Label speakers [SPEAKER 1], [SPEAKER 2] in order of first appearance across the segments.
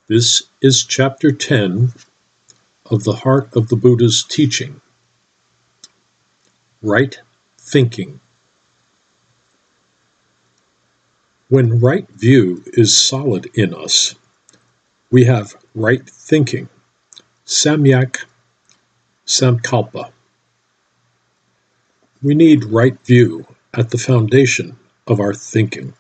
[SPEAKER 1] This is Chapter 10 of the Heart of the Buddha's Teaching, Right Thinking. When right view is solid in us, we have right thinking, samyak samkalpa. We need right view at the foundation of our thinking.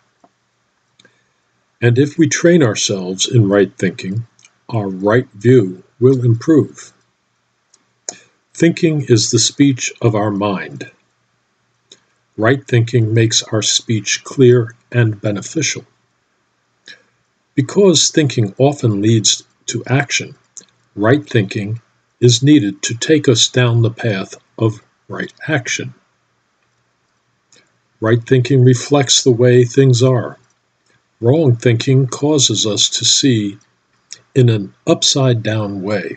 [SPEAKER 1] And if we train ourselves in right thinking, our right view will improve. Thinking is the speech of our mind. Right thinking makes our speech clear and beneficial. Because thinking often leads to action, right thinking is needed to take us down the path of right action. Right thinking reflects the way things are. Wrong thinking causes us to see in an upside-down way.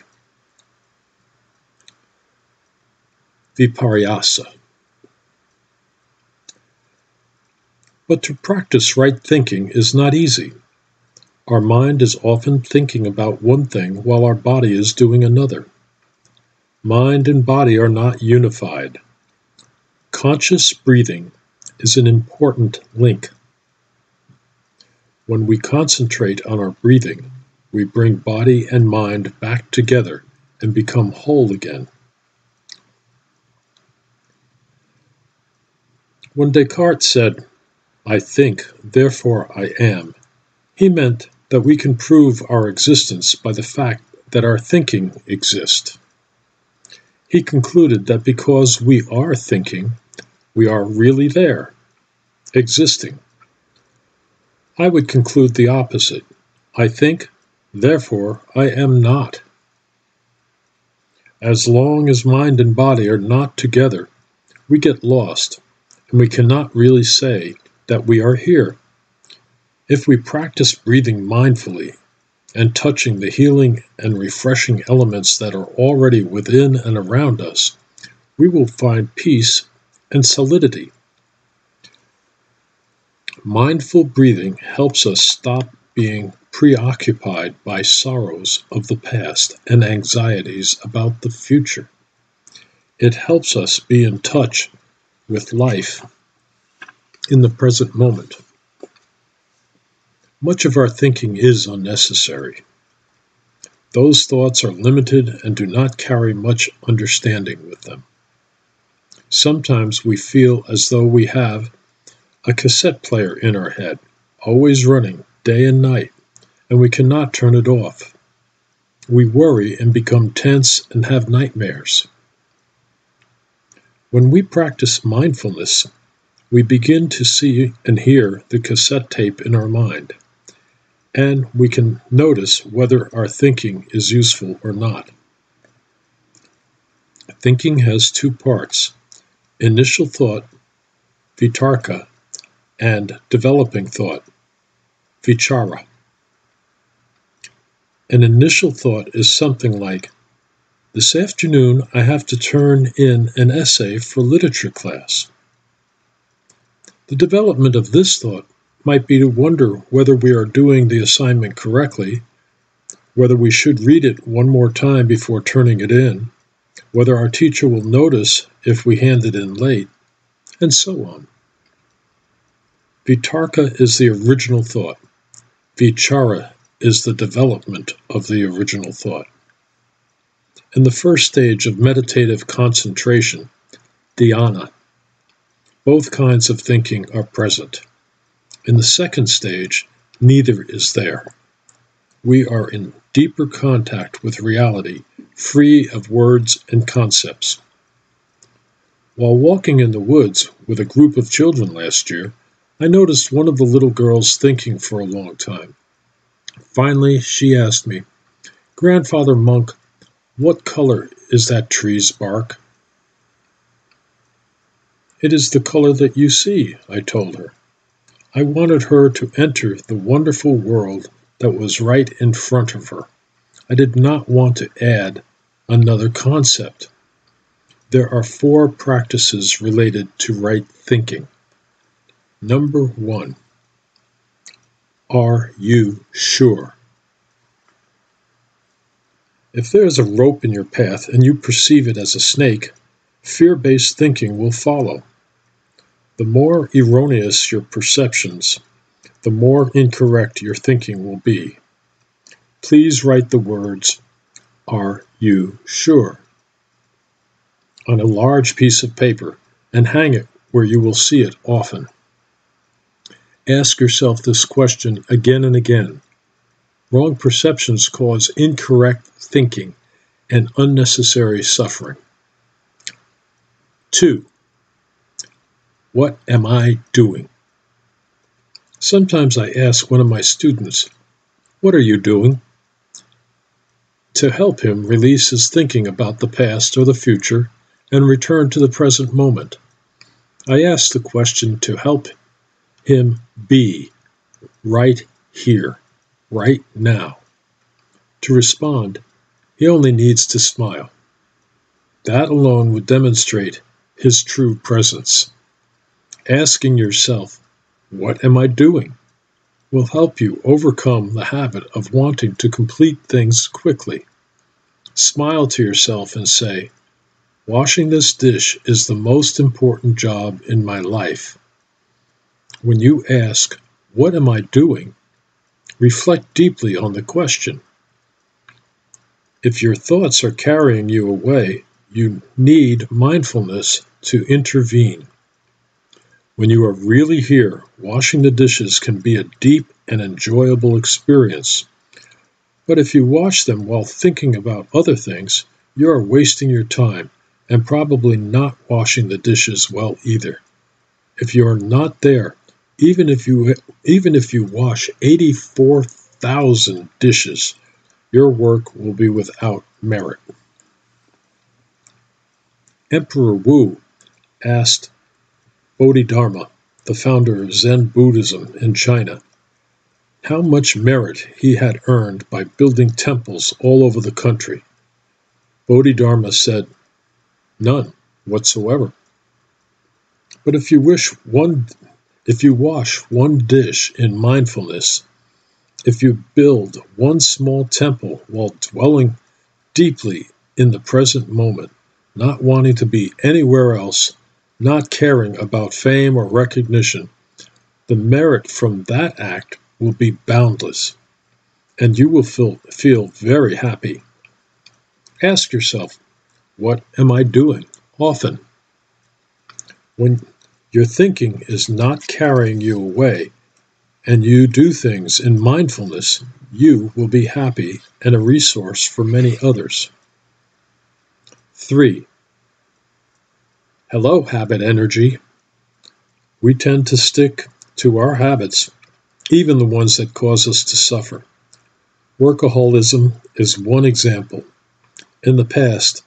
[SPEAKER 1] Viparyasa. But to practice right thinking is not easy. Our mind is often thinking about one thing while our body is doing another. Mind and body are not unified. Conscious breathing is an important link. When we concentrate on our breathing, we bring body and mind back together and become whole again. When Descartes said, "I think, therefore I am," he meant that we can prove our existence by the fact that our thinking exists. He concluded that because we are thinking, we are really there, existing. I would conclude the opposite. I think, therefore I am not. As long as mind and body are not together, we get lost, and we cannot really say that we are here. If we practice breathing mindfully and touching the healing and refreshing elements that are already within and around us, we will find peace and solidity. Mindful breathing helps us stop being preoccupied by sorrows of the past and anxieties about the future. It helps us be in touch with life in the present moment. Much of our thinking is unnecessary. Those thoughts are limited and do not carry much understanding with them. Sometimes we feel as though we have a cassette player in our head, always running day and night, and we cannot turn it off. We worry and become tense and have nightmares. When we practice mindfulness, we begin to see and hear the cassette tape in our mind, and we can notice whether our thinking is useful or not. Thinking has two parts: initial thought, vitarka, and developing thought, vichara. An initial thought is something like, "This afternoon I have to turn in an essay for literature class." The development of this thought might be to wonder whether we are doing the assignment correctly, whether we should read it one more time before turning it in, whether our teacher will notice if we hand it in late, and so on. Vitarka is the original thought. Vichara is the development of the original thought. In the first stage of meditative concentration, dhyana, both kinds of thinking are present. In the second stage, neither is there. We are in deeper contact with reality, free of words and concepts. While walking in the woods with a group of children last year, I noticed one of the little girls thinking for a long time. Finally, she asked me, "Grandfather Monk, what color is that tree's bark?" "It is the color that you see," I told her. I wanted her to enter the wonderful world that was right in front of her. I did not want to add another concept. There are 4 practices related to right thinking. Number 1. Are you sure? If there is a rope in your path and you perceive it as a snake, fear-based thinking will follow. The more erroneous your perceptions, the more incorrect your thinking will be. Please write the words, "Are you sure?" on a large piece of paper and hang it where you will see it often. Ask yourself this question again and again. Wrong perceptions cause incorrect thinking and unnecessary suffering. 2. What am I doing? Sometimes I ask one of my students, "What are you doing?" to help him release his thinking about the past or the future and return to the present moment. I ask the question to help him be right here, right now. To respond, he only needs to smile. That alone would demonstrate his true presence. Asking yourself, "What am I doing?" will help you overcome the habit of wanting to complete things quickly. Smile to yourself and say, "Washing this dish is the most important job in my life." When you ask, "What am I doing?" reflect deeply on the question. If your thoughts are carrying you away, you need mindfulness to intervene. When you are really here, washing the dishes can be a deep and enjoyable experience. But if you wash them while thinking about other things, you are wasting your time and probably not washing the dishes well either. If you are not there, even if you wash 84,000 dishes, your work will be without merit. Emperor Wu asked Bodhidharma, the founder of Zen Buddhism in China, how much merit he had earned by building temples all over the country. Bodhidharma said, "None whatsoever. But if you wash one dish in mindfulness, if you build one small temple while dwelling deeply in the present moment, not wanting to be anywhere else, not caring about fame or recognition, the merit from that act will be boundless, and you will feel very happy." Ask yourself, "What am I doing?" often. When your thinking is not carrying you away, and you do things in mindfulness, you will be happy and a resource for many others. 3. Hello, habit energy. We tend to stick to our habits, even the ones that cause us to suffer. Workaholism is one example. In the past,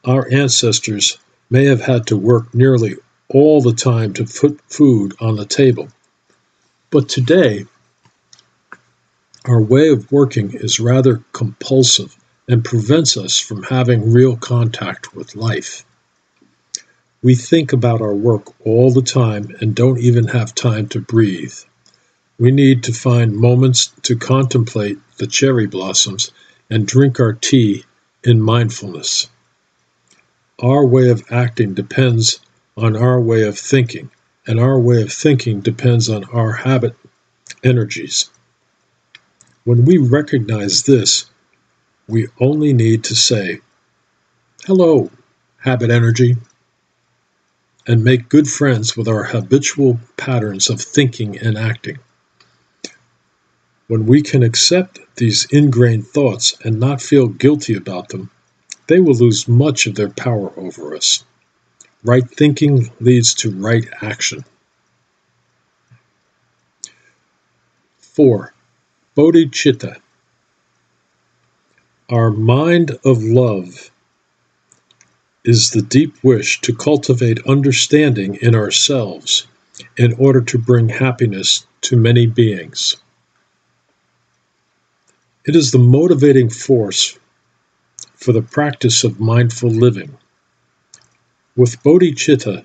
[SPEAKER 1] our ancestors may have had to work nearly all the time to put food on the table. But today, our way of working is rather compulsive and prevents us from having real contact with life. We think about our work all the time and don't even have time to breathe. We need to find moments to contemplate the cherry blossoms and drink our tea in mindfulness. Our way of acting depends on our way of thinking, and our way of thinking depends on our habit energies. When we recognize this, we only need to say, "Hello, habit energy," and make good friends with our habitual patterns of thinking and acting. When we can accept these ingrained thoughts and not feel guilty about them, they will lose much of their power over us. Right thinking leads to right action. 4. Bodhicitta. Our mind of love is the deep wish to cultivate understanding in ourselves in order to bring happiness to many beings. It is the motivating force for the practice of mindful living. With bodhicitta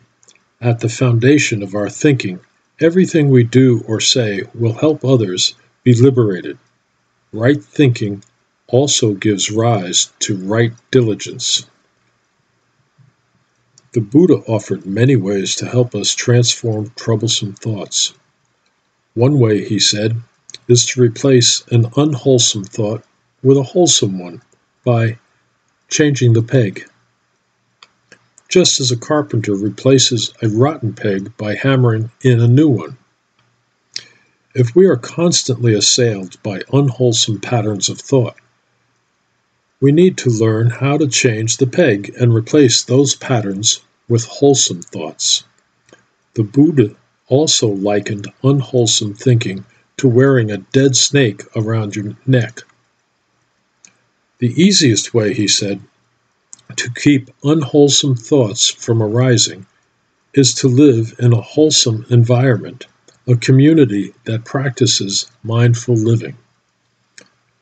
[SPEAKER 1] at the foundation of our thinking, everything we do or say will help others be liberated. Right thinking also gives rise to right diligence. The Buddha offered many ways to help us transform troublesome thoughts. One way, he said, is to replace an unwholesome thought with a wholesome one by changing the peg. Just as a carpenter replaces a rotten peg by hammering in a new one. If we are constantly assailed by unwholesome patterns of thought, we need to learn how to change the peg and replace those patterns with wholesome thoughts. The Buddha also likened unwholesome thinking to wearing a dead snake around your neck. The easiest way, he said, to keep unwholesome thoughts from arising is to live in a wholesome environment, a community that practices mindful living.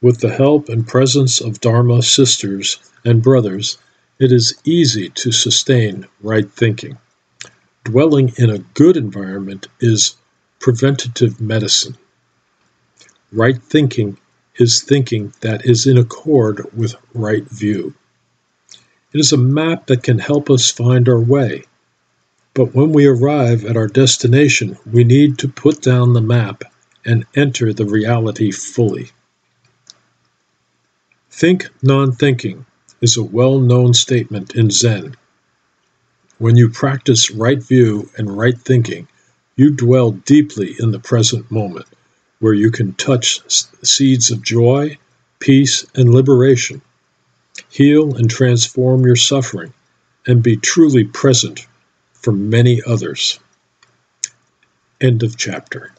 [SPEAKER 1] With the help and presence of Dharma sisters and brothers, it is easy to sustain right thinking. Dwelling in a good environment is preventative medicine. Right thinking is thinking that is in accord with right view. It is a map that can help us find our way. But when we arrive at our destination, we need to put down the map and enter the reality fully. Think non-thinking is a well-known statement in Zen. When you practice right view and right thinking, you dwell deeply in the present moment, where you can touch seeds of joy, peace, and liberation, heal and transform your suffering, and be truly present for many others. End of chapter.